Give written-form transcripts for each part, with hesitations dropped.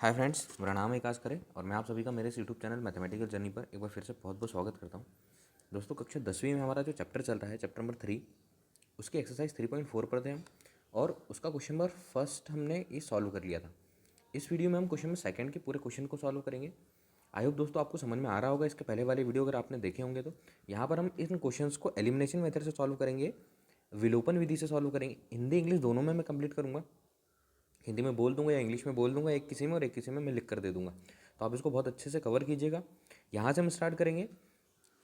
Hi friends, मेरा नाम है विकास करे और मैं आप सभी का मेरे इस यूट्यूब चैनल मैथमेटिकल जर्नी पर एक बार फिर से बहुत बहुत स्वागत करता हूं। दोस्तों, कक्षा 10वीं में हमारा जो चैप्टर चल रहा है, चैप्टर नंबर 3, उसके एक्सरसाइज 3.4 पर थे हम और उसका क्वेश्चन नंबर फर्स्ट हमने ये सॉल्व कर लिया था। इस वीडियो में हम क्वेश्चन नंबर सेकंड के पूरे क्वेश्चन को सॉल्व करेंगे। आई होप दोस्तों आपको समझ में आ रहा होगा। इसके पहले वाले वीडियो अगर आपने देखे होंगे तो यहाँ पर हम इन क्वेश्चन को एलिमिनेशन मेथड से सॉल्व करेंगे, विलोपन विधि से सॉल्व करेंगे। हिंदी इंग्लिश दोनों में मैं कंप्लीट करूँगा। हिंदी में बोल दूंगा या इंग्लिश में बोल दूंगा, एक किसी में और एक किसी में मैं लिख कर दे दूंगा। तो आप इसको बहुत अच्छे से कवर कीजिएगा। यहाँ से हम स्टार्ट करेंगे।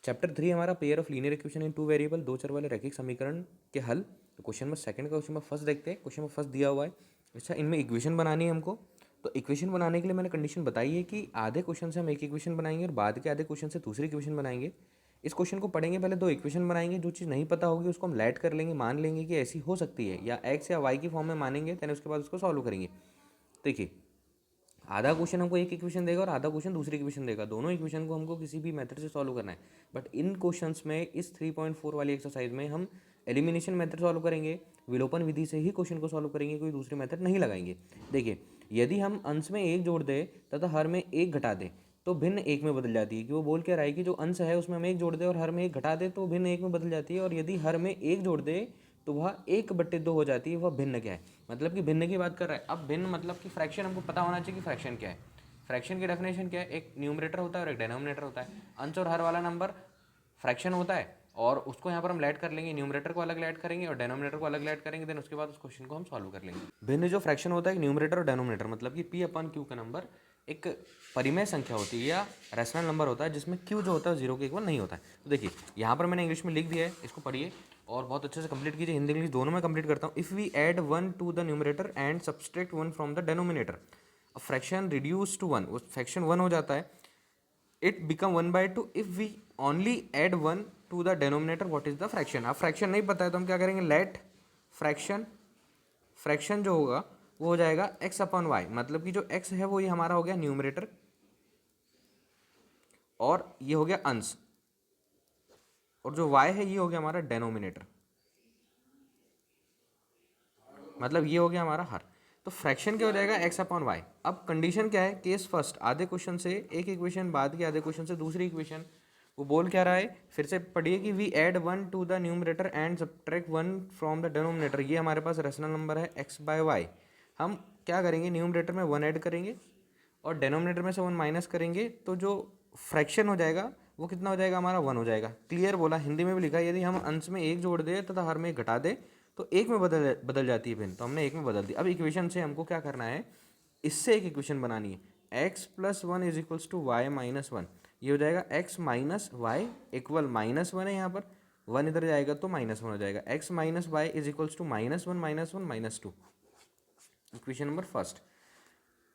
चैप्टर 3 हमारा pair of linear equation in two variable, दो चर वाले रैखिक समीकरण के हल। तो क्वेश्चन नंबर सेकंड का क्वेश्चन नंबर फर्स्ट देखते हैं। क्वेश्चन नंबर फर्स्ट दिया हुआ है, अच्छा इनमें इक्वेशन बनानी है हमको। तो इक्वेशन बनाने के लिए मैंने कंडीशन बताई है कि आधे क्वेश्चन से हम एक इक्वेशन बनाएंगे और बाद के आधे क्वेश्चन से दूसरी इक्वेशन बनाएंगे। इस क्वेश्चन को पढ़ेंगे, पहले दो इक्वेशन बनाएंगे। जो चीज़ नहीं पता होगी उसको हम लेट कर लेंगे, मान लेंगे कि ऐसी हो सकती है, या एक्स या वाई की फॉर्म में मानेंगे, देन उसके बाद उसको सॉल्व करेंगे। देखिए, आधा क्वेश्चन हमको एक इक्वेशन देगा और आधा क्वेश्चन दूसरी इक्वेशन देगा। दोनों इक्वेशन को हमको किसी भी मेथड से सॉल्व करना है। बट इन क्वेश्चंस में, इस 3.4 वाली एक्सरसाइज में हम एलिमिनेशन मेथड सॉल्व करेंगे, विलोपन विधि से ही क्वेश्चन को सॉल्व करेंगे, कोई दूसरी मेथड नहीं लगाएंगे। देखिए, यदि हम अंश में एक जोड़ दें तथा हर में एक घटा दें तो भिन्न एक में बदल जाती है। कि वो बोल क्या रहा है कि जो अंश है उसमें हम एक जोड़ दें और हर में एक घटा दें तो भिन्न एक में बदल जाती है। और यदि हर में एक जोड़ दे तो वह 1/2 हो जाती है। वह भिन्न क्या है, मतलब कि भिन्न की बात कर रहा है। अब भिन्न मतलब कि फ्रैक्शन, हमको पता होना चाहिए कि फ्रैक्शन क्या है। फ्रैक्शन की डेफिनेशन क्या है, एक न्यूमरेटर होता है और एक डेनोमिनेटर होता है। अंश और हर वाला नंबर फ्रैक्शन होता है और उसको यहाँ पर हम ऐड कर लेंगे, न्यूमरेटर को अलग ऐड करेंगे और डेनोमिनेटर को अलग ऐड करेंगे। देन उसके बाद उस क्वेश्चन को हम सॉल्व कर लेंगे। भिन्न जो फ्रैक्शन होता है न्यूमरेटर और डेनोमिनेटर, मतलब कि P/Q का नंबर एक परिमेय संख्या होती है या रैशनल नंबर होता है जिसमें Q जो होता है 0 के इक्वल नहीं होता है। तो देखिए, यहाँ पर मैंने इंग्लिश में लिख दिया है, इसको पढ़िए और बहुत अच्छे से कंप्लीट कीजिए। हिंदी इंग्लिश दोनों में कंप्लीट करता हूँ। If we add 1 to the numerator and subtract 1 from the denominator, fraction reduce to 1, वो फ्रैक्शन 1 हो जाता है। It become 1/2 if we only add 1 to the denominator. What is the fraction? अब फ्रैक्शन नहीं पता है तो हम क्या करेंगे, लेट फ्रैक्शन, फ्रैक्शन जो होगा वो हो जाएगा x/y, मतलब कि जो x है वो ये हमारा हो गया न्यूमरेटर और ये हो गया अंश, और जो y है ये हो गया हमारा डेनोमिनेटर, मतलब ये हो गया हमारा हर। तो फ्रैक्शन क्या हो जाएगा, x/y। अब कंडीशन क्या है, केस फर्स्ट, आधे क्वेश्चन से एक इक्वेशन, बाद के आधे क्वेश्चन से दूसरी इक्वेशन। वो बोल क्या रहा है, फिर से पढ़िए कि we add 1 to the numerator and subtract 1 from the denominator. ये हमारे पास रेशनल नंबर है x/y। हम क्या करेंगे, न्यूमरेटर में 1 ऐड करेंगे और डेनोमिनेटर में से 1 माइनस करेंगे, तो जो फ्रैक्शन हो जाएगा वो कितना हो जाएगा, हमारा 1 हो जाएगा। क्लियर बोला, हिंदी में भी लिखा है। यदि हम अंश में एक जोड़ दें तथा हर में एक घटा दें तो एक में बदल बदल जाती है भिन्न, तो हमने एक में बदल दी। अब इक्वेशन से हमको क्या करना है, इससे एक इक्वेशन बनानी है। x+1 is equals to y-1। ये हो जाएगा x-y इक्वल -1 है, यहाँ पर 1 इधर जाएगा तो -1 हो जाएगा। x-y is equals to -1 -2। Equation number first,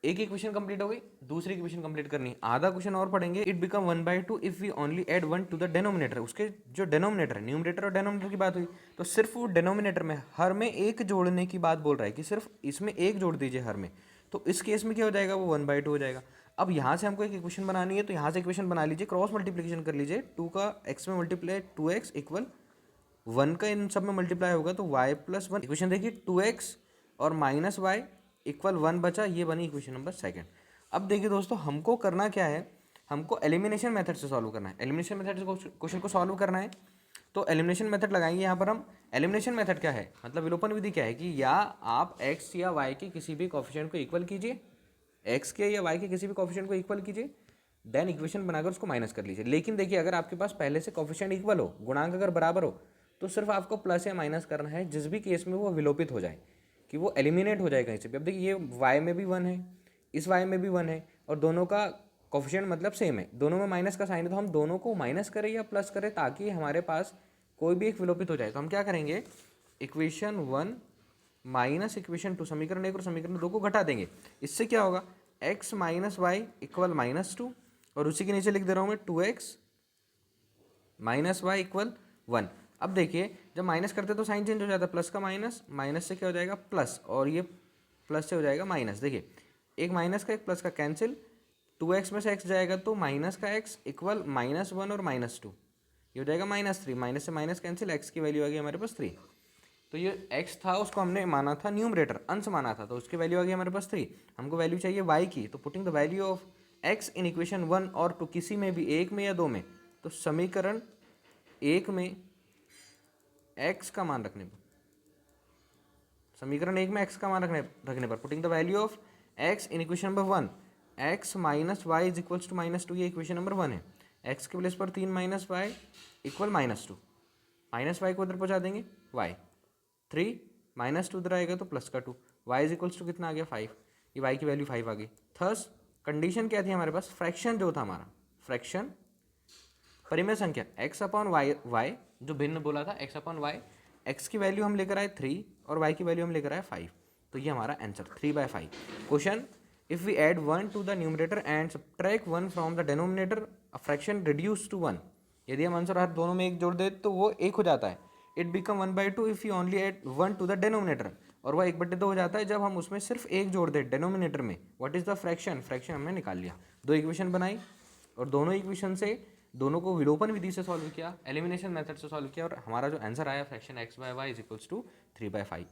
एक इक्वेशन कंप्लीट हो गई, दूसरी इक्वेशन कंप्लीट करनी है। आधा क्वेश्चन और पढ़ेंगे। It become 1/2 if we only add 1 to the denominator. उसके जो डेनोमिनेटर है, न्यूमरेटर और डेनोमिनेटर की बात हुई, तो सिर्फ वो डेनोमिनेटर में हर में एक जोड़ने की बात बोल रहा है कि सिर्फ इसमें एक जोड़ दीजिए हर में। तो इस केस में क्या हो जाएगा, वो 1/2 हो जाएगा। अब यहाँ से हमको एक इक्वेशन बनानी है, तो यहाँ से इक्वेशन बना लीजिए, क्रॉस मल्टीप्लिकेशन कर लीजिए। 2 का x में मल्टीप्लाई 2x इक्वल 1 का इन सब में मल्टीप्लाई होगा तो y+1। इक्वेशन देखिए, 2x और -y इक्वल 1 बचा, ये बनी इक्वेशन नंबर सेकंड। अब देखिए दोस्तों, हमको करना क्या है, हमको एलिमिनेशन मेथड से सॉल्व करना है। एलिमिनेशन मेथड से क्वेश्चन को सॉल्व करना है, तो एलिमिनेशन मेथड लगाएंगे यहाँ पर हम। एलिमिनेशन मेथड क्या है, मतलब विलोपन विधि क्या है कि या आप x या y के किसी भी कोफिशिएंट को इक्वल कीजिए, x के या y के किसी भी कोफिशिएंट को इक्वल कीजिए, देन इक्वेशन बनाकर उसको माइनस कर लीजिए। लेकिन देखिए, अगर आपके पास पहले से कोफिशिएंट इक्वल हो, गुणांक अगर बराबर हो, तो सिर्फ आपको प्लस या माइनस करना है, जिस भी केस में वो विलोपित हो जाए, कि वो एलिमिनेट हो जाए कहीं से भी। अब देखिए, ये y में भी 1 है, इस y में भी 1 है, और दोनों का कोफिशिएंट मतलब सेम है, दोनों में माइनस का साइन है। तो हम दोनों को माइनस करें या प्लस करें ताकि हमारे पास कोई भी एक विलोपित हो जाए। तो हम क्या करेंगे, इक्वेशन 1 माइनस इक्वेशन 2, समीकरण 1 और समीकरण 2 को घटा देंगे। इससे क्या होगा, x - y इक्वल -2, और उसी के नीचे लिख दे रहा हूँ मैं 2x - y इक्वल 1। अब देखिए, जब माइनस करते तो साइन चेंज हो जाता है, प्लस का माइनस, माइनस से क्या हो जाएगा प्लस, और ये प्लस से हो जाएगा माइनस। देखिए, एक माइनस का एक प्लस का कैंसिल, 2x में से x जाएगा तो माइनस का x इक्वल -1 और -2, ये हो जाएगा -3। माइनस से माइनस कैंसिल, x की वैल्यू आ गई हमारे पास 3। तो ये x था उसको हमने माना था न्यूमरेटर, अंश माना था, तो उसकी वैल्यू आ गई हमारे पास 3। हमको वैल्यू चाहिए y की, तो putting the value of x in equation 1 और 2, किसी में भी एक में या दो में, तो समीकरण एक में x का मान रखने पर, समीकरण एक में x का मान रखने पर putting the value of x in equation number 1, x minus Y is equals to -2, ये इक्वेशन नंबर 1 है। x के प्लेस पर 3 minus Y equal -2, minus Y को उधर पहुँचा देंगे y, 3 -2 उधर आएगा तो प्लस का 2, y इज इक्वल्स टू कितना आ गया 5, ये y की वैल्यू 5 आ गई। थर्स कंडीशन क्या थी हमारे पास, फ्रैक्शन जो था हमारा, फ्रैक्शन परिमेय संख्या x अपॉन y जो भिन्न बोला था x अपॉन y, x की वैल्यू हम लेकर आए 3 और y की वैल्यू हम लेकर आए 5, तो ये हमारा answer 3/5। Question, if we add 1 to the numerator and subtract 1 from the denominator, a fraction reduce to 1, यदि हम आंसर हर दोनों में एक जोड़ दे तो वो एक हो जाता है। It become 1/2 if you only add 1 to the denominator, और वह 1/2 हो जाता है जब हम उसमें सिर्फ एक जोड़ दें डिनोमिनेटर में। What is the fraction, fraction हमने निकाल लिया, दो इक्वेशन बनाई और दोनों इक्वेशन से दोनों को विलोपन विधि से सॉल्व किया, एलिमिनेशन मेथड से सॉल्व किया, और हमारा जो आंसर आया fraction x/y is equals to 3/5।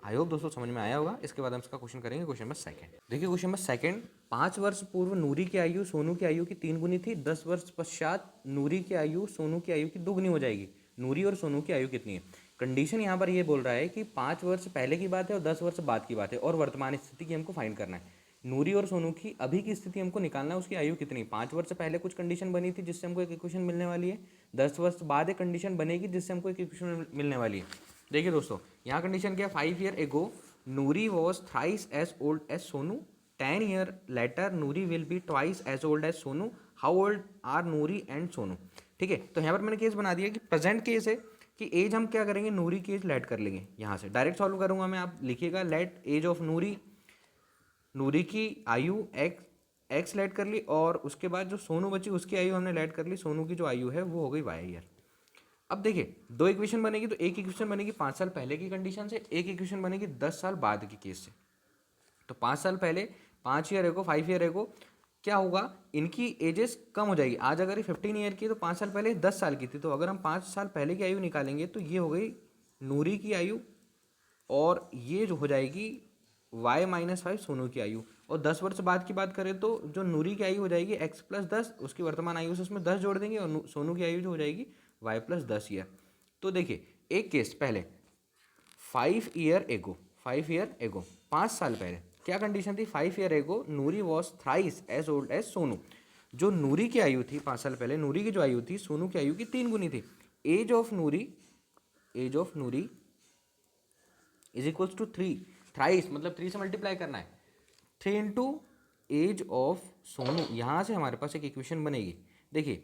I hope दोस्तों समझ में आया होगा। इसके बाद हम इसका क्वेश्चन करेंगे, क्वेश्चन नंबर सेकंड। देखिए क्वेश्चन नंबर सेकंड, 5 वर्ष पूर्व नूरी की आयु सोनू की आयु की 3 गुनी थी, 10 वर्ष पश्चात नूरी की आयु सोनू की आयु की 2 गुनी हो जाएगी। नूरी और सोनू की आयु कितनी है? कंडीशन यहाँ पर ये बोल रहा है कि 5 वर्ष पहले की बात है और 10 वर्ष बाद की बात है, और वर्तमान स्थिति की हमको फाइंड करना है। नूरी और सोनू की अभी की स्थिति हमको निकालना है, उसकी आयु कितनी। 5 वर्ष पहले कुछ कंडीशन बनी थी जिससे हमको एक इक्वेशन मिलने वाली है, 10 वर्ष बाद एक कंडीशन बनेगी जिससे हमको एक इक्वेशन मिलने वाली है। देखिए दोस्तों, यहाँ कंडीशन क्या है, 5 year ago Noori was thrice as old as Sonu, 10 year later Noori will be twice as old as Sonu, how old are Noori and Sonu. ठीक है, तो यहाँ पर मैंने केस बना दिया कि प्रेजेंट केस है कि एज हम क्या करेंगे, नूरी की एज लेट कर लेंगे। यहाँ से डायरेक्ट सॉल्व करूँगा मैं, आप लिखिएगा लेट एज ऑफ नूरी, नूरी की आयु एक्स लेट कर ली, और उसके बाद जो सोनू बची उसकी आयु हमने लेट कर ली, सोनू की जो आयु है वो हो गई वाई ईयर। अब देखिए दो इक्वेशन बनेगी, तो एक इक्वेशन बनेगी 5 साल पहले की कंडीशन से, एक इक्वेशन बनेगी 10 साल बाद की केस से। तो 5 साल पहले 5 ईयर एगो 5 ईयर एगो क्या होगा, इनकी एजेस कम हो जाएगी। आज अगर ये 15 ईयर की है तो 5 साल पहले 10 साल की थी, तो अगर हम 5 साल पहले की आयु निकालेंगे तो ये हो गई नूरी की आयु, और ये जो हो जाएगी y-5 सोनू की आयु। और 10 वर्ष बाद की बात करें तो जो नूरी की आयु हो जाएगी x + 10, उसकी वर्तमान आयु से उसमें 10 जोड़ देंगे, और सोनू की आयु जो हो जाएगी y + 10 ईयर। तो देखिए एक केस पहले 5 ईयर एगो 5 साल पहले क्या कंडीशन थी, 5 year ago Noori was thrice as old as Sonu. जो नूरी की आयु थी 5 साल पहले, नूरी की जो आयु थी सोनू की आयु की 3 गुनी थी। Age of Noori is equals to 3, thrice मतलब 3 से मल्टीप्लाई करना है, 3 इंटू एज ऑफ सोनू। यहाँ से हमारे पास एक इक्वेशन बनेगी। देखिए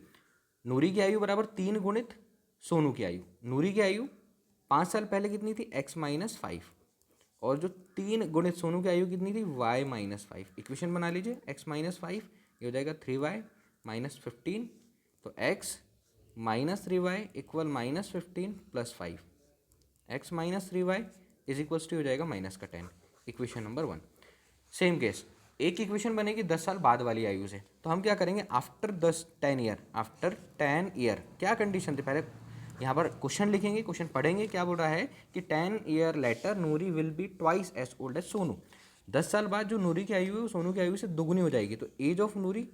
नूरी की आयु बराबर 3 गुणित सोनू की आयु। नूरी की आयु 5 साल पहले कितनी थी, x-5, और जो 3 गुणित सोनू की आयु कितनी थी, y-5। इक्वेशन बना लीजिए, x-5 ये हो जाएगा 3y - 15, तो x - 3y equal -15 + 5, x - 3y is equals to हो जाएगा -10। Equation number 1। सेम केस एक इक्वेशन बनेगी 10 साल बाद वाली आयु से, तो हम क्या करेंगे, आफ्टर 10 ईयर क्या कंडीशन थी, पहले यहाँ पर क्वेश्चन लिखेंगे, क्वेश्चन पढ़ेंगे, क्या बोल रहा है कि 10 year later Noori will be twice as old as Sonu. 10 साल बाद जो नूरी की आयु है वो सोनू की आयु से दोगुनी हो जाएगी। तो एज ऑफ नूरी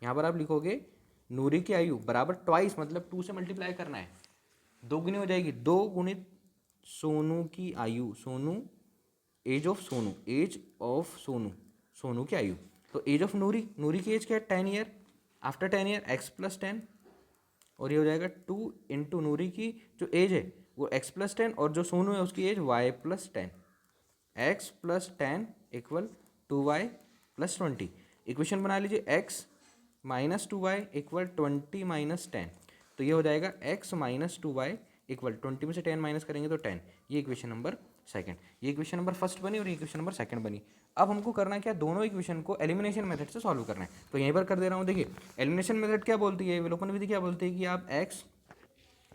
यहाँ पर आप लिखोगे नूरी की आयु बराबर ट्वाइस मतलब 2 से मल्टीप्लाई करना है, दोगुनी हो जाएगी, 2 गुणित सोनू की आयु, एज ऑफ सोनू की आयु। तो एज ऑफ नूरी की एज क्या है, 10 ईयर, आफ्टर 10 ईयर x + 10, और ये हो जाएगा 2 इंटू नूरी की जो एज है वो x + 10, और जो सोनू है उसकी age y + 10, x + 10 equal 2y + 20। Equation बना लीजिए, x - 2y इक्वल 20 - 10, तो ये हो जाएगा x - 2y इक्वल 20 में से 10 माइनस करेंगे तो 10। ये इक्वेशन नंबर सेकंड, ये इक्वेशन नंबर फर्स्ट बनी और ये इक्वेशन नंबर सेकंड बनी। अब हमको करना क्या, दोनों इक्वेशन को एलिमिनेशन मेथड से सॉल्व करना है। तो यहीं पर कर दे रहा हूँ। देखिए एलिमिनेशन मेथड क्या बोलती है, विलोपन विधि क्या बोलती है कि आप x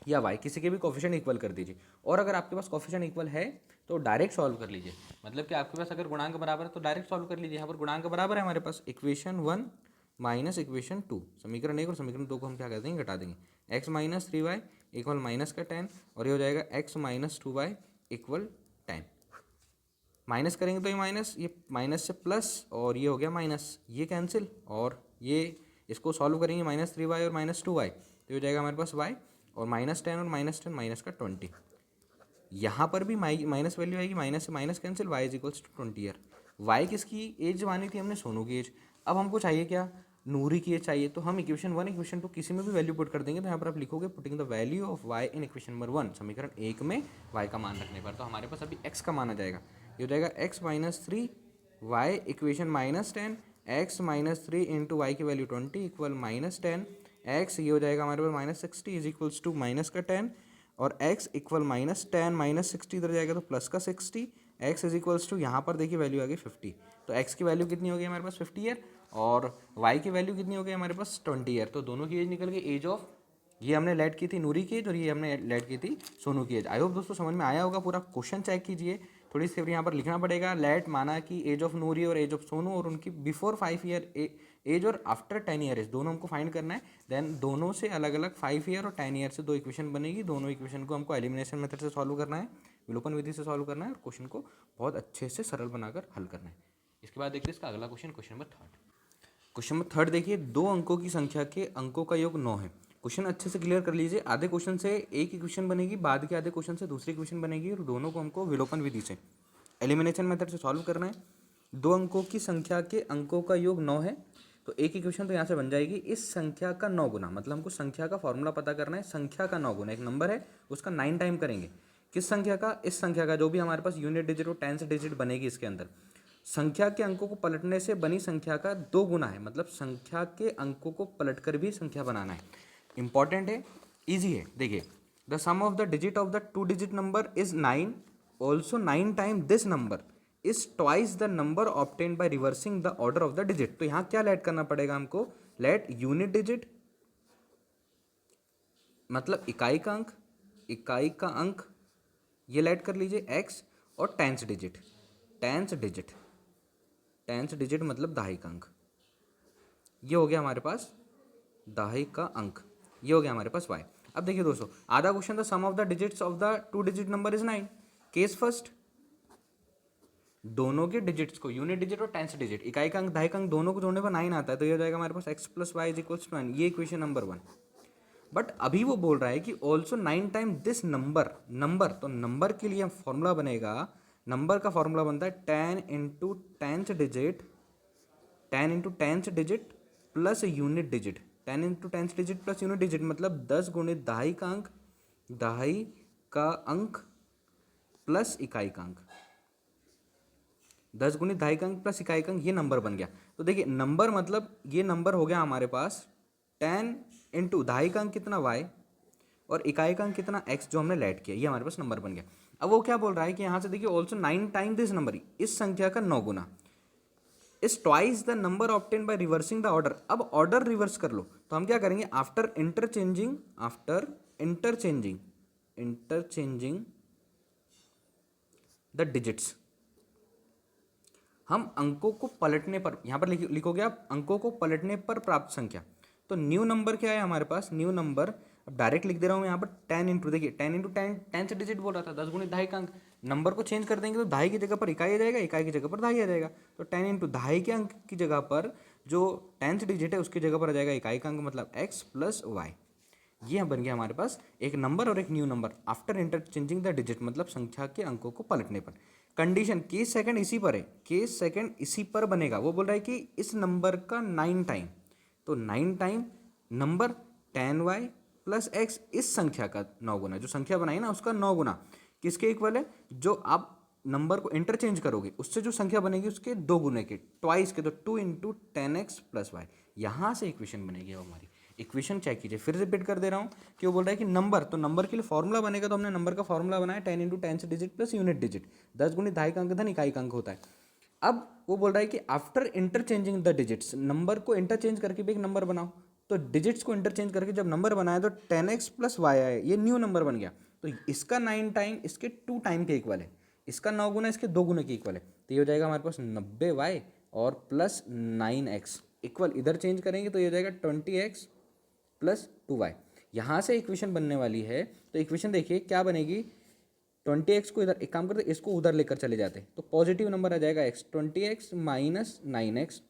या y किसी के भी कोफिशिएंट इक्वल कर दीजिए, और अगर आपके पास कोफिशिएंट इक्वल है तो डायरेक्ट सॉल्व कर लीजिए। मतलब कि आपके पास अगर गुणांक बराबर है तो डायरेक्ट सॉल्व कर लीजिए। यहाँ पर गुणांक बराबर है हमारे पास, इक्वेशन 1 - इक्वेशन 2, समीकरण 1 और समीकरण 2 को हम क्या कर देंगे, घटा देंगे। x - 3y इक्वल माइनस का 10 और ये हो जाएगा x minus 2y equal 10। Minus करेंगे तो ये माइनस, ये माइनस से प्लस और ये हो गया माइनस, ये कैंसिल और ये इसको सॉल्व करेंगे -3y और -2y तो हो जाएगा हमारे पास y और -10 और -10 माइनस का 20। यहाँ पर भी माइनस वैल्यू आएगी, माइनस से minus cancel, y is equals to 20 year. y किसकी एज मानी थी हमने? सोनू की एज। अब हमको चाहिए क्या? नूरी की एज चाहिए। तो हम इक्वेशन 1 इक्वेशन 2 किसी में भी वैल्यू पुट कर देंगे। तो यहाँ पर आप लिखोगे putting the value of y in equation number 1, समीकरण 1 में y का मान रखने पर। तो हमारे पास अभी x का मान आ जाएगा, ये हो जाएगा x minus 3 y equation -10 x minus 3 into y की वैल्यू 20 इक्वल -10 x, ये हो जाएगा हमारे पास -60 इज इक्वल्स टू माइनस का 10 और x इक्वल -10 -60 इधर जाएगा तो प्लस का 60, x इज इक्वल्स टू यहाँ पर देखिए वैल्यू आ गई 50। तो x की वैल्यू कितनी हो गई हमारे पास 50 ईयर और y की वैल्यू कितनी हो गई हमारे पास 20 ईयर। तो दोनों की एज निकल गई, एज ऑफ, ये हमने लेट की थी नूरी की एज और ये हमने लेट की थी सोनू की एज। आई होप दोस्तों समझ में आया होगा। पूरा क्वेश्चन चेक कीजिए, थोड़ी सी यहाँ पर लिखना पड़ेगा। लेट माना कि एज ऑफ नूरी और एज ऑफ सोनू और उनकी बिफोर 5 ईयर एज और आफ्टर 10 ईयर एज दोनों हमको फाइंड करना है। देन दोनों से अलग अलग 5 ईयर और 10 ईयर से दो इक्वेशन बनेगी। दोनों इक्वेशन को हमको एलिमिनेशन मेथड से सॉल्व करना है, विलोपन विधि से सॉल्व करना है और क्वेश्चन को बहुत अच्छे से सरल बनाकर हल करना है। इसके बाद देखते हैं इसका अगला question, question number 3। Question number 3 देखिए, 2 अंकों की संख्या के अंकों का योग 9 है। क्वेश्चन अच्छे से क्लियर कर लीजिए। आधे क्वेश्चन से एक इक्वेशन बनेगी, बाद के आधे क्वेश्चन से दूसरी इक्वेशन बनेगी और दोनों को हमको विलोपन विधि से एलिमिनेशन मेथड से सॉल्व करना है। 2 अंकों की संख्या के अंकों का योग 9 है। तो एक इक्वेशन तो यहाँ से बन जाएगी, इस संख्या का 9 गुना, मतलब हमको संख्या का फॉर्मूला पता करना है। संख्या का 9 गुना, एक नंबर है उसका 9 टाइम करेंगे। किस संख्या का? इस संख्या का, जो भी हमारे पास यूनिट डिजिट और टेंस डिजिट बनेगी इसके अंदर। संख्या के अंकों को पलटने से बनी संख्या का 2 गुना है, मतलब संख्या के अंकों को पलटकर भी संख्या बनाना है। इंपॉर्टेंट है, इजी है। देखिए, the sum of the digit of the 2 digit number is 9, also 9 time this number is twice the number obtained by reversing the order of the digit. तो यहाँ क्या लेट करना पड़ेगा हमको? लेट यूनिट डिजिट मतलब इकाई का अंक, इकाई का अंक ये लेट कर लीजिए x, और tens digit, tens digit, tens digit मतलब दहाई का अंक, ये हो गया हमारे पास दहाई का अंक, ये हो गया हमारे पास y। अब देखिए दोस्तों, आधा question the sum of the digits of the 2 digit number is 9। Case first, दोनों के डिजिट्स को, यूनिट डिजिट और टेंस डिजिट, इकाई का अंक दहाई का अंक दोनों को जोड़ने पर 9 आता है। तो ये हो जाएगा हमारे पास x plus y is equals to 9, ये इक्वेशन नंबर 1। बट अभी वो बोल रहा है कि also 9 time this number, number, तो नंबर के लिए फॉर्मूला बनेगा, नंबर का फॉर्मूला बनता है 10 into tenth digit, 10 into tenth digit plus unit digit, 10 into tenth digit plus unit digit मतलब 10 गुणित दहाई का अंक, दहाई का अंक प्लस इकाई का अंक, 10 गुणित दहाई का अंक प्लस इकाई का अंक, ये नंबर बन गया। तो देखिए नंबर मतलब ये नंबर हो गया हमारे पास 10 इंटू दहाई का अंक कितना y और इकाई का अंक कितना x, जो हमने लेट किया, ये हमारे पास नंबर बन गया। अब वो क्या बोल रहा है कि यहाँ से देखिए ऑल्सो 9 टाइम दिस नंबर, इस संख्या का 9 गुना, इस twice the number obtain bye reversing the order. अब ऑर्डर रिवर्स कर लो, तो हम क्या करेंगे? After interchanging, after interchanging, interchanging the digits, हम अंकों को पलटने पर, यहाँ पर लिखोगे आप अंकों को पलटने पर प्राप्त संख्या। तो न्यू नंबर क्या है हमारे पास? न्यू नंबर, अब डायरेक्ट लिख दे रहा हूँ यहाँ पर 10 इंटू, देखिए 10 इंटू 10 टेंथ डिजिट बोल रहा था, 10 गुणित दहाई का अंक, नंबर को चेंज कर देंगे तो दहाई की जगह पर इकाई आ जाएगा, इकाई की जगह पर दहाई आ जाएगा। तो 10 इंटू दहाई के अंक की जगह पर जो टेंथ डिजिट है उसकी जगह पर आ जाएगा इकाई का अंक, मतलब x प्लस वाई। ये बन गया हमारे पास एक नंबर और एक new number after interchanging the digit, मतलब संख्या के अंकों को पलटने पर। कंडीशन, केस सेकंड इसी पर है, केस सेकंड इसी पर बनेगा। वो बोल रहा है कि इस नंबर का 9 टाइम, तो 9 time number 10y plus x, इस संख्या का 9 गुना, जो संख्या बनाई ना उसका 9 गुना, किसके इक्वल है? जो आप नंबर को इंटरचेंज करोगे उससे जो संख्या बनेगी उसके 2 गुने के, ट्वाइस के, तो 2 इंटू 10x प्लस वाई, यहाँ से इक्वेशन बनेगी हमारी। इक्वेशन चेक कीजिए, फिर रिपीट कर दे रहा हूँ कि वो बोल रहा है कि नंबर, तो नंबर के लिए फॉर्मूला बनेगा, तो हमने नंबर का फॉर्मूला बनाया 10 into tenth digit plus unit digit, 10 गुणित दहाई का अंक धन इकाई का अंक होता है। अब वो बोल रहा है कि after interchanging the digits, number को इंटरचेंज करके भी एक नंबर बनाओ। तो डिजिट्स को इंटरचेंज करके जब नंबर बनाया तो 10x प्लस वाई आया, ये न्यू नंबर बन गया। तो इसका 9 टाइम इसके 2 टाइम के इक्वल है, इसका 9 गुना इसके 2 गुने के इक्वल है। तो ये हो जाएगा हमारे पास 90y और प्लस 9x इक्वल, इधर चेंज करेंगे तो ये हो जाएगा 20x प्लस 2y। यहाँ से इक्वेशन बनने वाली है, तो इक्वेशन देखिए क्या बनेगी, 20x को इधर, एक काम करते इसको उधर लेकर चले जाते तो पॉजिटिव नंबर आ जाएगा x, 20x माइनस 9x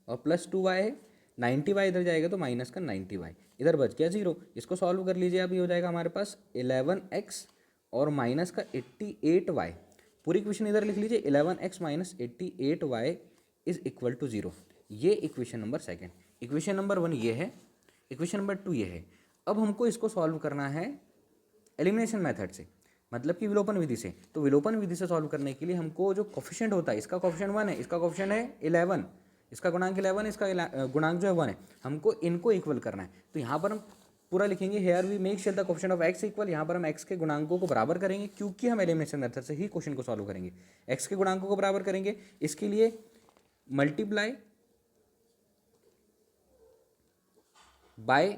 और प्लस 2y है, 90y इधर जाएगा तो माइनस का 90y, इधर बच गया 0। इसको सॉल्व कर लीजिए, अभी हो जाएगा हमारे पास 11x और माइनस का 88y। पूरी इक्वेशन इधर लिख लीजिए, 11x minus 88y is equal to 0। ये equation number second. Equation number 1 ये है, इक्वेशन नंबर 2 ये है। अब हमको इसको सॉल्व करना है एलिमिनेशन मेथड से, मतलब कि विलोपन विधि से। तो विलोपन विधि से सॉल्व करने के लिए हमको जो कोफिशिएंट होता है, इसका कोफिशिएंट 1 है, इसका कोफिशिएंट है 11, इसका गुणांक 11, इसका गुणांक जो है 1 है, हमको इनको इक्वल करना है। तो यहाँ पर हम पूरा लिखेंगे, here we make sure the coefficient of x equal. यहाँ पर हम एक्स के गुणांकों को बराबर करेंगे, क्योंकि हम एलिमिनेशन मेथड से ही क्वेश्चन को सॉल्व करेंगे। एक्स के गुणांकों को बराबर करेंगे, इसके लिए मल्टीप्लाई बाय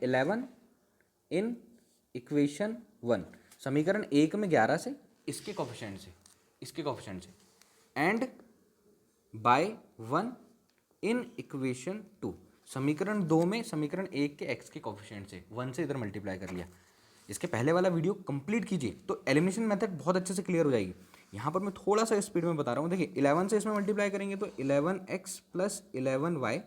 11 इन इक्वेशन 1, समीकरण 1 में 11 से, इसके कोफिशिएंट से, इसके कोफिशिएंट से, एंड बाय 1 इन इक्वेशन 2, समीकरण 2 में समीकरण 1 के x के कोफिशिएंट से 1 से इधर मल्टीप्लाई कर लिया। इसके पहले वाला वीडियो कंप्लीट कीजिए तो एलिमिनेशन मेथड बहुत अच्छे से क्लियर हो जाएगी। यहाँ पर मैं थोड़ा सा स्पीड में बता रहा हूँ। देखिए 11 से इसमें मल्टीप्लाई करेंगे तो 11x प्लस 11y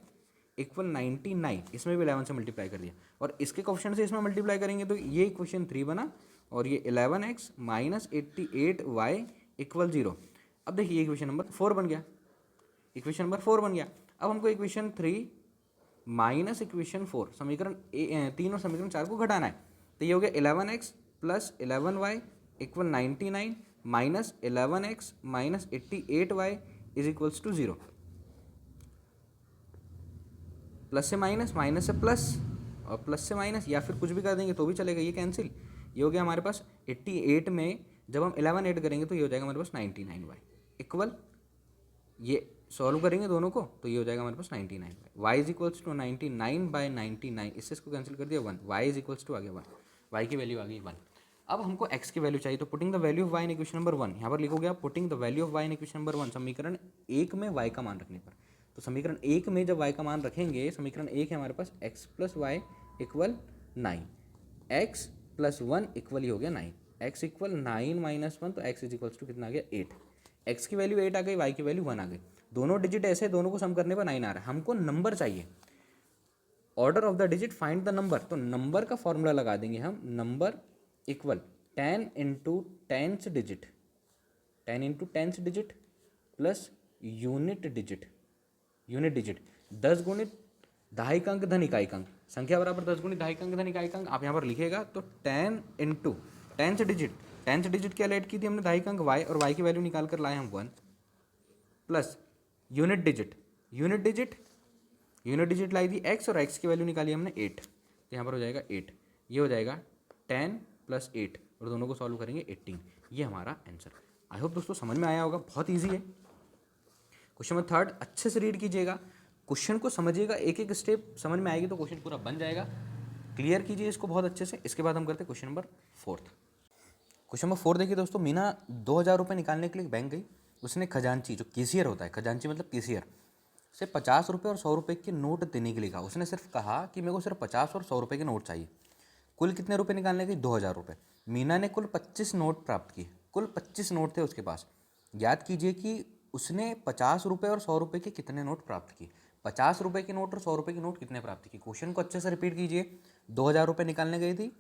इक्वल 99, इसमें भी 11 से मल्टीप्लाई कर दिया, और इसके कोफिशिएंट से इसमें मल्टीप्लाई करेंगे तो ये इक्वेशन 3 बना, और ये 11x माइनस 88y इक्वल 0। अब देखिए इक्वेशन नंबर 4 बन गया, इक्वेशन नंबर 4 बन गया। अब हमको इक्वेशन 3 माइनस इक्वेशन 4, समीकरण 3 और समीकरण 4 को घटाना है। तो ये हो गया 11x plus 11y equal 99 minus 11x minus 88y is equals to 0। Plus से माइनस, माइनस से प्लस और प्लस से माइनस, या फिर कुछ भी कर देंगे तो भी चलेगा, ये कैंसिल। ये हो गया हमारे पास 88 में जब हम 11 ऐड करेंगे तो ये हो जाएगा हमारे पास 99y इक्वल, ये सॉल्व करेंगे दोनों को तो ये हो जाएगा हमारे पास 99 y is equals to 99 by 99, इससे इसको कैंसिल कर दिया 1, वाई इज इक्वल्स टू आ गया 1, वाई की वैल्यू आ गई 1। अब हमको x की वैल्यू चाहिए, तो putting the value of y in equation number 1, यहाँ पर लिखोगे आप putting the value of y in equation number 1, समीकरण 1 में y का मान रखने पर। तो समीकरण 1 में जब y का मान रखेंगे, समीकरण 1 है हमारे पास x plus Y equal 9, x plus 1 equal ही हो गया 9, x इक्वल 9 माइनस 1, तो x इज इक्वल्स टू कितना आ गया 8। x की वैल्यू 8 आ गई, y की वैल्यू 1 आ गई, दोनों डिजिट ऐसे, दोनों को सम करने पर 9 आ रहा है। हमको नंबर चाहिए, order of the digit, find the number. तो नंबर का फॉर्मूला लगा देंगे हम, number equal 10 into tenth digit, 10 into tenth digit plus unit digit, unit digit 10 गुणित दहाइक अंक धन इकाइक अंक, संख्या बराबर 10 गुणित दहाइक अंक धन इकाइक अंक। आप यहाँ पर लिखेगा तो 10 into tenth digit, tenth digit क्या लेट की थी हमने, दहाइक अंक y, और y की वैल्यू निकाल कर लाए हम 1, plus unit digit, unit digit, unit digit लाई थी x, और x की वैल्यू निकाली हमने 8, तो यहाँ पर हो जाएगा 8, ये हो जाएगा 10 प्लस 8, और दोनों को सॉल्व करेंगे 18, ये हमारा आंसर। आई होप दोस्तों समझ में आया होगा, बहुत ईजी है। क्वेश्चन नंबर 3 अच्छे से रीड कीजिएगा, क्वेश्चन को समझिएगा, एक एक स्टेप समझ में आएगी तो क्वेश्चन पूरा बन जाएगा। क्लियर कीजिए इसको बहुत अच्छे से। इसके बाद हम करते हैं क्वेश्चन नंबर 4। क्वेश्चन नंबर 4 देखिए दोस्तों, मीना 2000 रुपये निकालने के लिए बैंक गई। उसने खजांची, जो कैशियर होता है, खजांची मतलब कैशियर, से 50 रुपये और 100 रुपये के नोट देने के लिए कहा। उसने सिर्फ कहा कि मेरे को सिर्फ 50 और 100 रुपये के नोट चाहिए। कुल कितने रुपए निकालने के? 2000 रुपये। मीना ने कुल 25 नोट प्राप्त किए, कुल 25 नोट थे उसके पास। याद कीजिए कि उसने 50 रुपये और 100 रुपये के कितने नोट प्राप्त किए। 50 रुपये के नोट और 100 रुपये के नोट कितने प्राप्त किए? क्वेश्चन को अच्छे से रिपीट कीजिए। 2000 रुपये निकालने गई थी,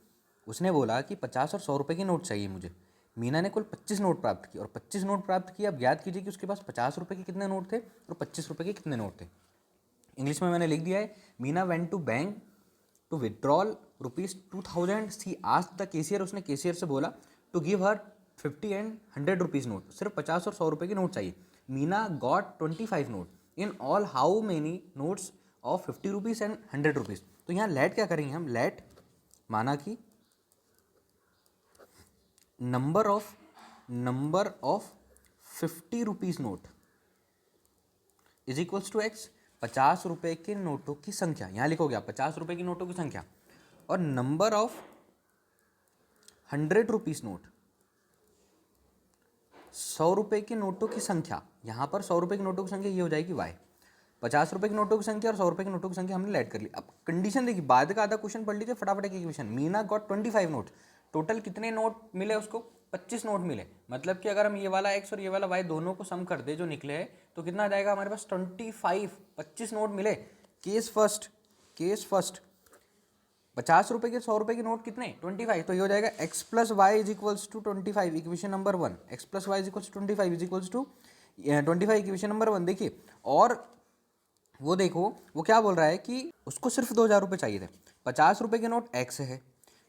उसने बोला कि 50 और 100 रुपये के नोट चाहिए मुझे। मीना ने कुल 25 नोट प्राप्त किए और 25 नोट प्राप्त किए। अब याद कीजिए कि उसके पास 50 रुपये के कितने नोट थे और 25 रुपये के कितने नोट थे। इंग्लिश में मैंने लिख दिया है, Meena went to bank to withdrawal ₹2000। She asked the cashier, उसने कैशियर से बोला to give her 50 and 100 rupees note. सिर्फ 50 और 100 रुपये के नोट चाहिए। Meena got 25 note. In all how many notes of 50 rupees and 100 rupees. तो यहाँ लेट क्या करेंगे हम? लेट माना कि number of 50 rupees note is equals to x. 50 रुपये के नोटों की संख्या, यहाँ लिखोगे आप 50 रुपये की नोटों की संख्या, और नंबर ऑफ 100 रुपीज़ नोट, 100 रुपये के नोटों की संख्या, यहाँ पर 100 रुपये के नोटों की संख्या ये हो जाएगी y। ₹50 की नोटों की संख्या और ₹100 की नोटों की संख्या हमने ऐड कर ली। अब कंडीशन देखिए, बाद का आधा क्वेश्चन पढ़ लीजिए फटाफट एक equation. Meena got 25 note, total कितने नोट मिले उसको? 25 नोट मिले। मतलब कि अगर हम ये वाला x और ये वाला y दोनों को सम कर दे जो निकले हैं तो कितना आ जाएगा हमारे पास? 25 नोट मिले। केस फर्स्ट, केस फर्स्ट, ₹50 के ₹100 के नोट कितने? 25। तो ये हो जाएगा x plus y is equals to 25, equation number 1। X plus y is equals to 25 is equals to 25, equation number 1। देखिए, और वो देखो वो क्या बोल रहा है कि उसको सिर्फ ₹2000 चाहिए थे। ₹50 के नोट x है,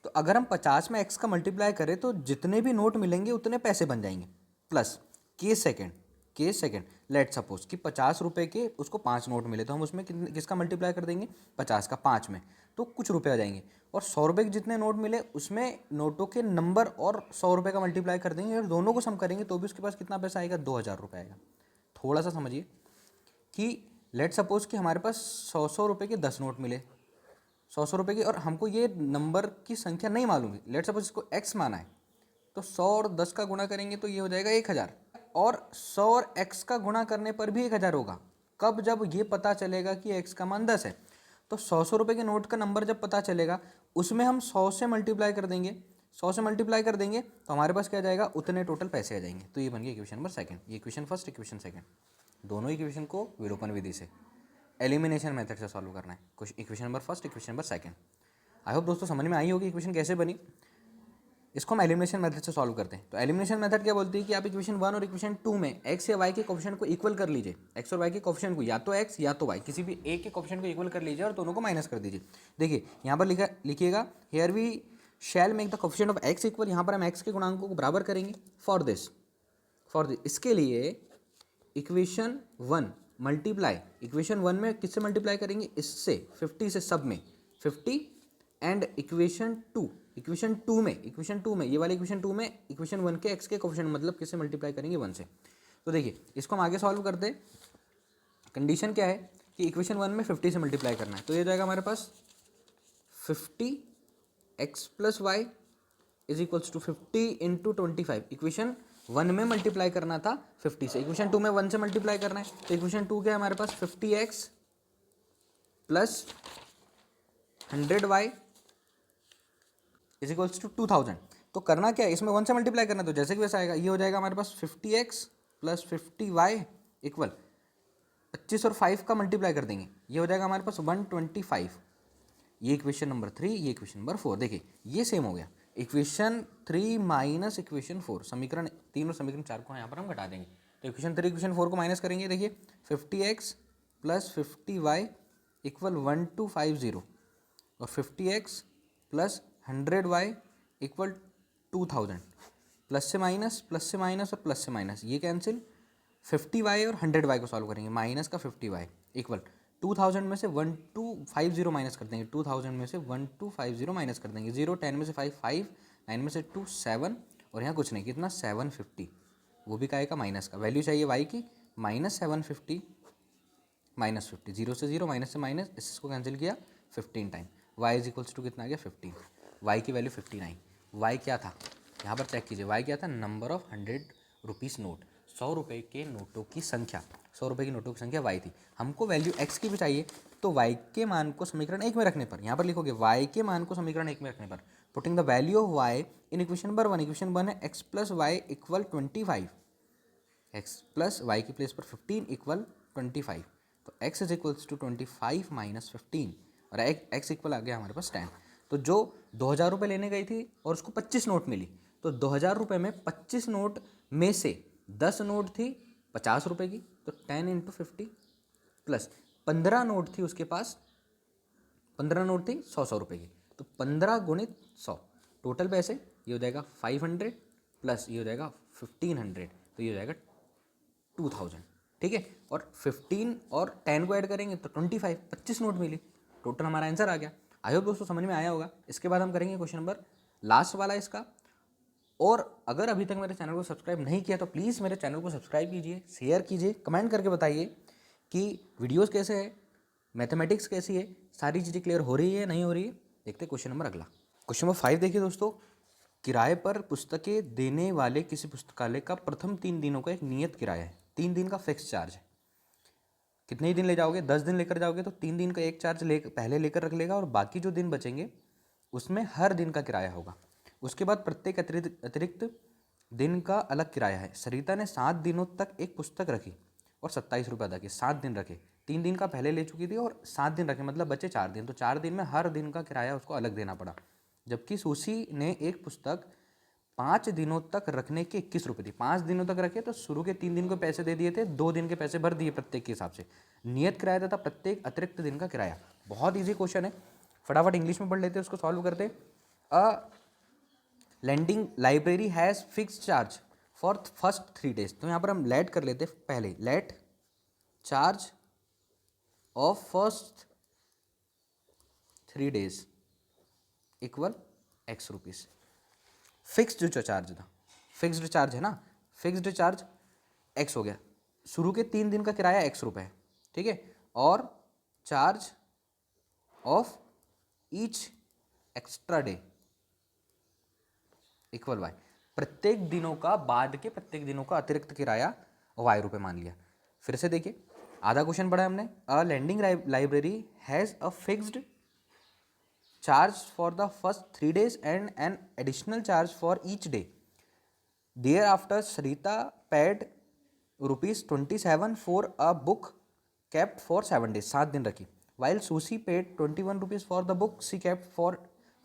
तो अगर हम 50 में x का मल्टीप्लाई करें तो जितने भी नोट मिलेंगे उतने पैसे बन जाएंगे। Plus case second, case second, let suppose कि ₹50 के उसको 5 नोट मिले, तो हम उसमें किसका मल्टीप्लाई कर देंगे? 50 का 5 में, तो कुछ रुपए आ जाएंगे। और ₹100 के जितने नोट मिले उसमें नोटों के नंबर और ₹100 का मल्टीप्लाई कर देंगे और दोनों को सम करेंगे तो भी उसके पास कितना पैसा आएगा? ₹2000 आएगा। थोड़ा सा समझिए कि लेट सपोज कि हमारे पास 100 के 10 नोट मिले, 100 के, और हमको ये नंबर की संख्या नहीं मालूम है। लेट सपोज इसको x माना है, तो 100 और 10 का गुणा करेंगे तो ये हो जाएगा 1000, और 100 और x का गुणा करने पर भी 1000 होगा। कब? जब ये पता चलेगा कि x का मान 10 है। तो 100 के नोट का नंबर जब पता चलेगा उसमें हम 100 से मल्टीप्लाई कर देंगे, 100 से मल्टीप्लाई कर देंगे तो हमारे पास क्या आ जाएगा? उतने टोटल पैसे आ जाएंगे। तो ये बन गया इक्वेशन नंबर सेकंड। ये इक्वेशन फर्स्ट, इक्वेशन सेकंड, दोनों इक्वेशन को विलोपन विधि से, एलिमिनेशन मेथड से सॉल्व करना है। कुछ equation number first, equation number second. आई होप दोस्तों समझ में आई होगी इक्वेशन कैसे बनी। इसको हम एलिमिनेशन मेथड से सॉल्व करते हैं। तो एलिमिनेशन मेथड क्या बोलती है कि आप इक्वेशन 1 और इक्वेशन 2 में x या y के कोफिशिएंट को इक्वल कर लीजिए। x और y के कोफिशिएंट को या तो x या तो y, किसी भी एक के कोफिशिएंट को इक्वल कर लीजिए और दोनों को माइनस कर दीजिए। देखिए यहाँ पर लिखिएगा here we shall make the coefficient of x equal. यहाँ पर हम x के गुणांकों को बराबर करेंगे। फॉर दिस इसके लिए इक्वेशन 1 मल्टीप्लाई, इक्वेशन 1 में किससे मल्टीप्लाई करेंगे? इससे, 50 से, सब में 50, एंड इक्वेशन 2 में ये वाले इक्वेशन 2 में इक्वेशन 1 के x के कोफिशिएंट मतलब किससे मल्टीप्लाई करेंगे? 1 से। तो देखिए इसको हम आगे सॉल्व करते हैं। कंडीशन क्या है कि इक्वेशन 1 में 50 से मल्टीप्लाई करना है, तो ये जाएगा हमारे पास 50x plus y is equals to 50 into 25। Equation 1 में मल्टीप्लाई करना था 50 से, इक्वेशन 2 में 1 से मल्टीप्लाई करना है। तो इक्वेशन 2 क्या है हमारे पास? 50x plus 100y is equals to 2000। तो करना क्या है? इसमें 1 से मल्टीप्लाई करना है, तो जैसे कि वैसा आएगा। ये हो जाएगा हमारे पास 50x प्लस 50y इक्वल 25 और 5 का मल्टीप्लाई कर देंगे, ये हो जाएगा हमारे पास 125। ये इक्वेशन नंबर 3, ये इक्वेशन नंबर 4। देखिए ये सेम हो गया। इक्वेशन 3 माइनस इक्वेशन 4, समीकरण 3 और समीकरण 4 को यहाँ पर हम घटा देंगे। तो इक्वेशन 3 इक्वेशन 4 को माइनस करेंगे। देखिए 50x प्लस 50y इक्वल 1250 और 50x plus 100y equal 2000। Plus से माइनस, प्लस से माइनस और प्लस से माइनस ये कैंसिल। 50y और 100y को सॉल्व करेंगे। माइनस का 50y इक्वल 2000 में से 1250 माइनस कर देंगे। 2000 में से 1250 माइनस कर देंगे। 0, 10 में से 5, 5, 9 में से 2, 7, और यहाँ कुछ नहीं, कितना? 750। वो भी काहे का? माइनस का। वैल्यू चाहिए y की, माइनस 750 माइनस 50, 0 से 0, माइनस से माइनस, इसको कैंसिल किया 15 time. y is equals to कितना आ गया? 15। y की वैल्यू 59। y क्या था? यहाँ पर चेक कीजिए, y क्या था? नंबर ऑफ 100 रुपीज़ नोट, 100 रुपये के नोटों की संख्या, 100 रुपये की नोटों की संख्या y थी। हमको वैल्यू x की भी चाहिए, तो y के मान को समीकरण 1 में रखने पर, यहाँ पर लिखोगे y के मान को समीकरण 1 में रखने पर, putting the value of y in equation number 1। Equation 1 है x plus Y equal 25, x plus y की प्लेस पर 15 इक्वल 25। तो x is equals to 25 minus 15, और x इक्वल आ गया हमारे पास 10। तो जो 2000 रुपये लेने गई थी और उसको 25 नोट मिली, तो 2000 रुपये में 25 नोट में से 10 नोट थी 50 रुपये की, तो 10 इंटू 50 प्लस 15 नोट थी उसके पास, 15 नोट थी 100 रुपये की, तो 15 गुणित 100, टोटल पैसे ये हो जाएगा 500 प्लस ये हो जाएगा 1500, तो ये हो जाएगा 2000। ठीक है, और 15 और 10 को ऐड करेंगे तो 25, 25 नोट मिली, टोटल हमारा आंसर आ गया। आई होप दोस्तों समझ में आया होगा। इसके बाद हम करेंगे क्वेश्चन नंबर लास्ट वाला इसका। और अगर अभी तक मेरे चैनल को सब्सक्राइब नहीं किया तो प्लीज़ मेरे चैनल को सब्सक्राइब कीजिए, शेयर कीजिए, कमेंट करके बताइए कि वीडियोस कैसे है, मैथमेटिक्स कैसी है, सारी चीज़ें क्लियर हो रही है नहीं हो रही है। देखते क्वेश्चन नंबर अगला। क्वेश्चन नंबर 5 देखिए दोस्तों, किराए पर पुस्तकें देने वाले किसी पुस्तकालय का प्रथम 3 दिनों का एक नियत किराया है, 3 दिन का फिक्स चार्ज है। कितने ही दिन ले जाओगे, 10 दिन लेकर जाओगे तो 3 दिन का एक चार्ज पहले लेकर रख लेगा और बाकी जो दिन बचेंगे उसमें हर दिन का किराया होगा। उसके बाद प्रत्येक अतिरिक्त दिन का अलग किराया है। सरिता ने 7 दिनों तक एक पुस्तक रखी और 27 रुपये अदा किए। 7 दिन रखे, 3 दिन का पहले ले चुकी थी और 7 दिन रखे, मतलब बचे 4 दिन। तो 4 दिन में हर दिन का किराया उसको अलग देना पड़ा। जबकि सुशी ने एक पुस्तक 5 दिनों तक रखने के 21 रुपये थी। 5 दिनों तक रखे तो शुरू के 3 दिन को पैसे दे दिए थे, 2 दिन के पैसे भर दिए प्रत्येक के हिसाब से। नियत किराया तथा प्रत्येक अतिरिक्त दिन का किराया। बहुत ईजी क्वेश्चन है, फटाफट इंग्लिश में पढ़ लेते हैं, उसको सॉल्व करते। A lending library has fix charge for first 3 days. तो यहाँ पर हम लेट कर लेते पहले, late charge of first 3 days equal X rupees. Fixed जो चार्ज था, फिक्स्ड चार्ज है ना, फिक्स्ड चार्ज एक्स हो गया। शुरू के 3 दिन का किराया एक्स रुपये है, ठीक है। और charge of each extra day equal y. प्रत्येक दिनों का, बाद के प्रत्येक दिनों का अतिरिक्त किराया वाई रुपये मान लिया। फिर से देखिए, आधा क्वेश्चन पढ़ा हमने। A lending library has a fixed charge for the first 3 days and an additional charge for each day. Thereafter, Sarita paid ₹27 for a book kept for 7 days. 7 दिन रखी. While Susie paid ₹21 for the book she kept for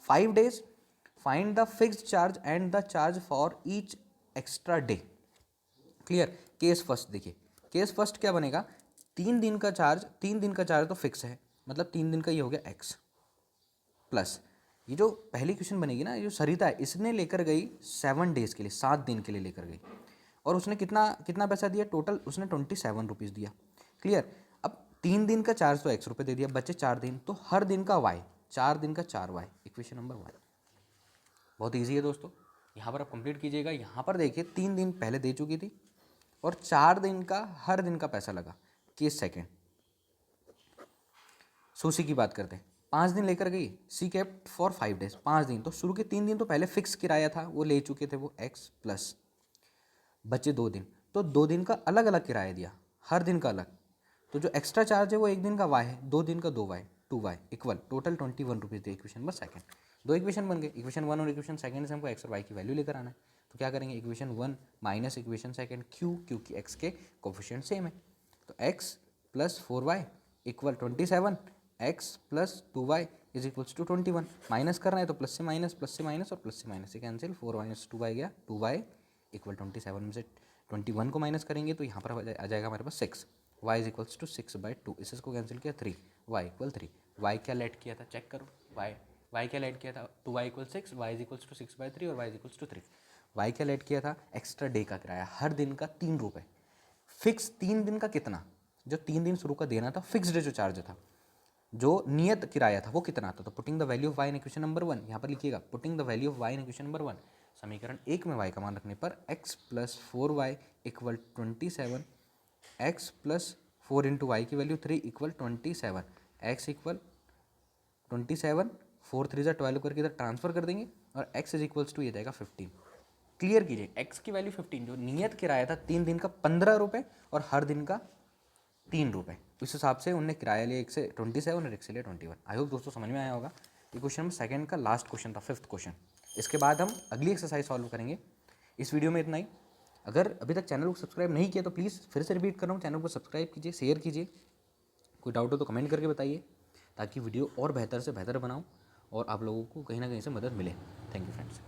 5 days. Find the fixed charge and the charge for each extra day. Clear. Case first देखिए, case first क्या बनेगा, 3 दिन का charge तो fix है, मतलब 3 दिन का ये हो गया एक्स प्लस ये जो पहली क्वेश्चन बनेगी ना, ये जो सरिता है इसने लेकर गई 7 डेज के लिए, 7 दिन के लिए लेकर गई और उसने कितना पैसा दिया, टोटल उसने 27 रुपीज़ दिया। क्लियर। अब 3 दिन का चार्ज तो एक्स रुपये दे दिया, बचे 4 दिन, तो हर दिन का वाई, 4 दिन का 4 वाई, इक्वेशन नंबर 1। बहुत ईजी है दोस्तों, यहाँ पर आप कंप्लीट कीजिएगा। यहाँ पर देखिए 3 दिन पहले दे चुकी थी और 4 दिन का हर दिन का पैसा लगा। केस सेकेंड, सुशी की बात करते हैं। 5 दिन लेकर गई, सी केप्ट फॉर 5 days, 5 दिन। तो शुरू के 3 दिन तो पहले फिक्स किराया था, वो ले चुके थे, वो एक्स प्लस बचे 2 दिन, तो 2 दिन का अलग अलग किराया दिया, हर दिन का अलग। तो जो एक्स्ट्रा चार्ज है वो 1 दिन का वाई है, 2 दिन का 2 Y, 2 Y equal total 21 rupees दिए। Equation number second. 2 इक्वेशन बन गए, इक्वेशन 1 और इक्वेशन सेकंड से हमको एक्स और वाई की वैल्यू लेकर आना है। तो क्या करेंगे, इक्वेशन 1 माइनस इक्वेशन सेकंड, क्योंकि एक्स के कोफिशिएंट सेम है। तो x plus 4y equal 27, x plus 2y is equals to 21। Minus करना है तो प्लस से माइनस और प्लस से माइनस से कैंसिल, 4 माइनस 2y गया, 2y इक्वल 27 में से 21 को माइनस करेंगे तो यहाँ पर आ जाएगा हमारे पास 6, y इज इक्वल्स टू 6/2, इसको कैंसिल किया 3, y इक्वल 3। y क्या लेट किया था, चेक करो, y क्या लेट किया था, 2y equal 6, y is equals to 6/3 और y is equals to 3। y क्या लेट किया था, एक्स्ट्रा डे का किराया, हर दिन का 3 रुपये। फिक्स 3 दिन का कितना, जो 3 दिन शुरू का देना था, फिक्स्ड जो चार्ज था, जो नियत किराया था वो कितना था। तो putting the value of y in equation number 1, यहाँ पर लिखिएगा putting the value of y in equation number 1। समीकरण 1 में वाई का मान रखने पर x plus 4y equal 27, x plus 4 into y की वैल्यू 3 इक्वल 27, x इक्वल 27, 4 3 जा 12 करके इधर ट्रांसफर कर देंगे और x इज इक्वल्स टू ये जाएगा 15। क्लियर कीजिए, x की वैल्यू 15, जो नियत किराया था 3 दिन का 15 रुपये और हर दिन का 3 रुपये, इस हिसाब से उनने किराया लिया, एक से 27 और एक से लिया 21। आई होप दोस्तों समझ में आया होगा। ये क्वेश्चन नंबर सेकंड का लास्ट क्वेश्चन था, 5th क्वेश्चन। इसके बाद हम अगली एक्सरसाइज सॉल्व करेंगे। इस वीडियो में इतना ही। अगर अभी तक चैनल को सब्सक्राइब नहीं किया तो प्लीज़ फिर से रिपीट कर रहा हूँ, चैनल को सब्सक्राइब कीजिए, शेयर कीजिए। कोई डाउट हो तो कमेंट करके बताइए, ताकि वीडियो और बेहतर से बेहतर बनाऊँ और आप लोगों को कहीं ना कहीं से मदद मिले। Thank you friends.